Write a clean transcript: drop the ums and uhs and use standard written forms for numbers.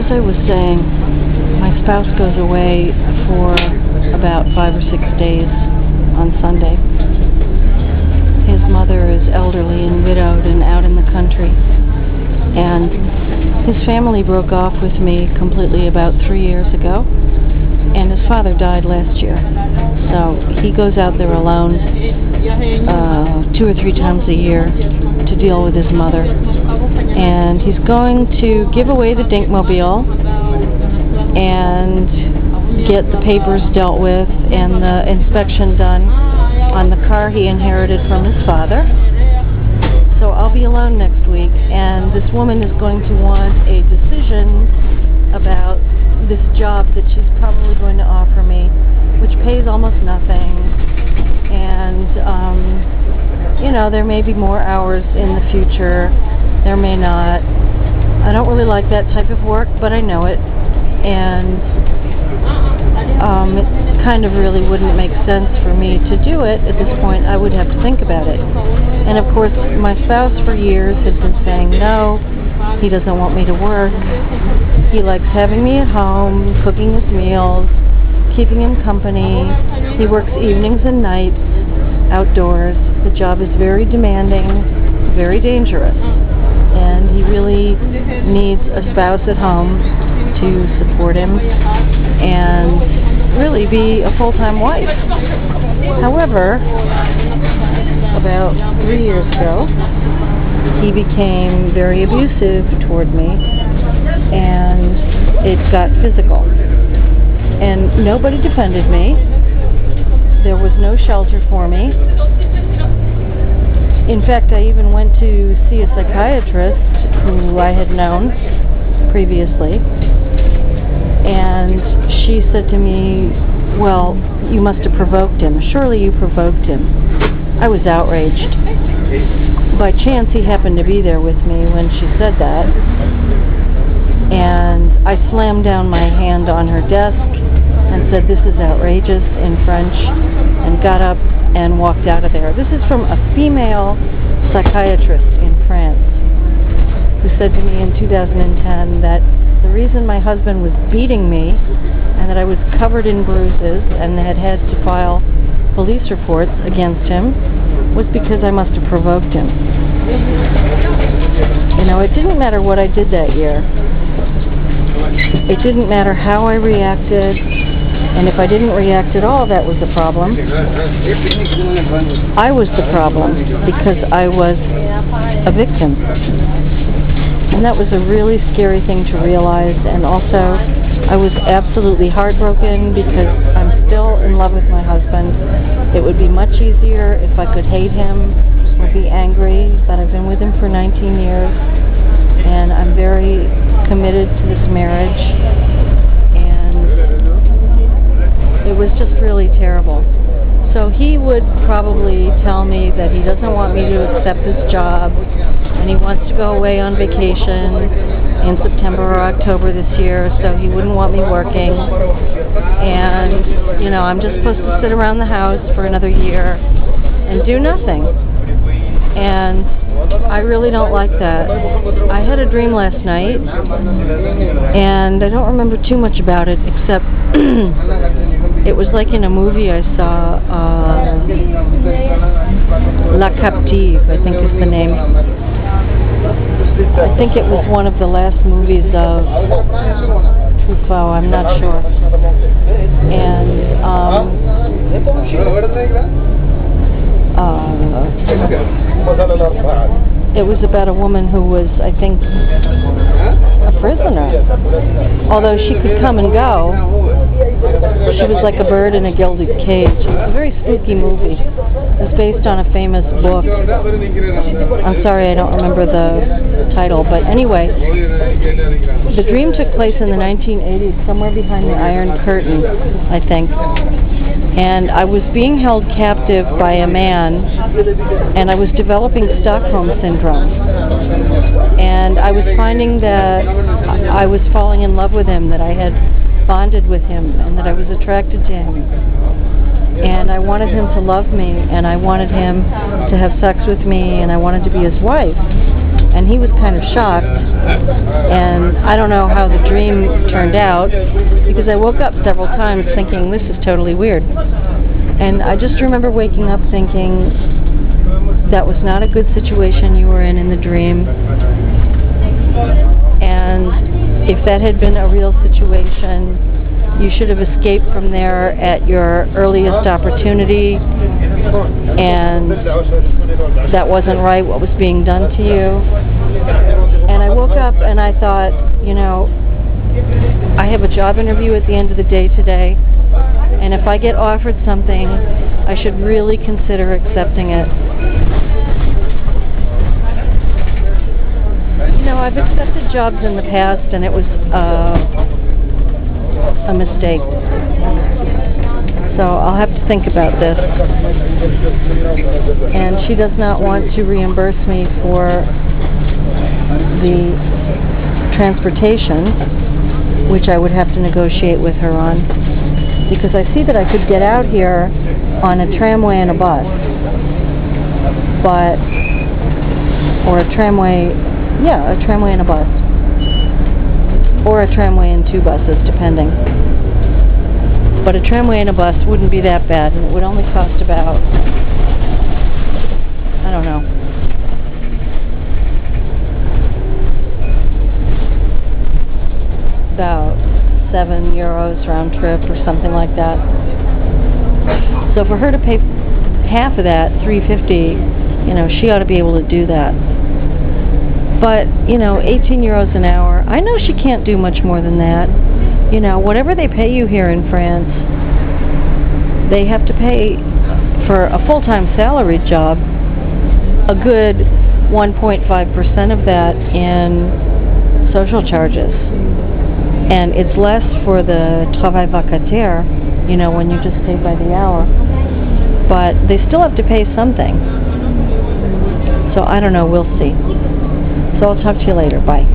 as I was saying, my spouse goes away for about 5 or 6 days on Sunday. His mother is elderly and widowed and out in the country. And his family broke off with me completely about 3 years ago. And his father died last year. So he goes out there alone 2 or 3 times a year to deal with his mother. And he's going to give away the Dinkmobile and get the papers dealt with and the inspection done on the car he inherited from his father. So I'll be alone next week, and this woman is going to want a decision about this job that she's probably going to offer me, which pays almost nothing, and you know, there may be more hours in the future, there may not. I don't really like that type of work, but I know it, and it kind of really wouldn't make sense for me to do it at this point. I would have to think about it. And of course, my spouse for years has been saying no, he doesn't want me to work. He likes having me at home, cooking his meals, keeping him company. He works evenings and nights outdoors. The job is very demanding, very dangerous, and he really needs a spouse at home to support him and really be a full-time wife. However, about 3 years ago, he became very abusive toward me, and it got physical. And nobody defended me. There was no shelter for me. In fact, I even went to see a psychiatrist who I had known previously, and she said to me, well, you must have provoked him. Surely you provoked him. I was outraged. By chance, he happened to be there with me when she said that, and I slammed down my hand on her desk and said, this is outrageous, in French, and got up and walked out of there. This is from a female psychiatrist in France who said to me in 2010 that the reason my husband was beating me and that I was covered in bruises and had to file police reports against him was because I must have provoked him. You know, it didn't matter what I did that year. It didn't matter how I reacted, and if I didn't react at all, that was the problem. I was the problem because I was a victim. And that was a really scary thing to realize, and also I was absolutely heartbroken because I'm still in love with my husband. It would be much easier if I could hate him or be angry, but I've been with him for 19 years, and I'm very committed to this marriage, and it was just really terrible. So he would probably tell me that he doesn't want me to accept this job, and he wants to go away on vacation in September or October this year, so he wouldn't want me working. And, you know, I'm just supposed to sit around the house for another year and do nothing. And I really don't like that. I had a dream last night, and I don't remember too much about it, except it was like in a movie I saw, La Captive, I think is the name. I think it was one of the last movies of Truffaut, I'm not sure. And it was about a woman who was, I think, a prisoner. Although she could come and go, she was like a bird in a gilded cage. It was a very spooky movie. It was based on a famous book. I'm sorry, I don't remember the title, but anyway, the dream took place in the 1980s, somewhere behind the Iron Curtain, I think. And I was being held captive by a man, and I was developing Stockholm Syndrome. And I was finding that I was falling in love with him, that I had bonded with him, and that I was attracted to him. And I wanted him to love me, and I wanted him to have sex with me, and I wanted to be his wife. and he was kind of shocked, and I don't know how the dream turned out, because I woke up several times thinking, this is totally weird. And I just remember waking up thinking, that was not a good situation you were in the dream, and if that had been a real situation, you should have escaped from there at your earliest opportunity, and that wasn't right, what was being done to you. And I woke up and I thought, you know, I have a job interview at the end of the day today, and if I get offered something, I should really consider accepting it. You know, I've accepted jobs in the past, and it was a mistake. So I'll have to think about this. And she does not want to reimburse me for the transportation, which I would have to negotiate with her on, because I see that I could get out here on a tramway and a bus, or a tramway and a bus, or a tramway and 2 buses, depending. But a tramway and a bus wouldn't be that bad, and it would only cost about, I don't know, about €7 round trip or something like that. So for her to pay half of that, $3.50, you know, she ought to be able to do that. But, you know, €18 an hour, I know she can't do much more than that. You know, whatever they pay you here in France, they have to pay for a full-time salaried job a good 1.5% of that in social charges. And it's less for the travail vacataire, you know, when you just pay by the hour. But they still have to pay something. So I don't know, we'll see. So I'll talk to you later. Bye.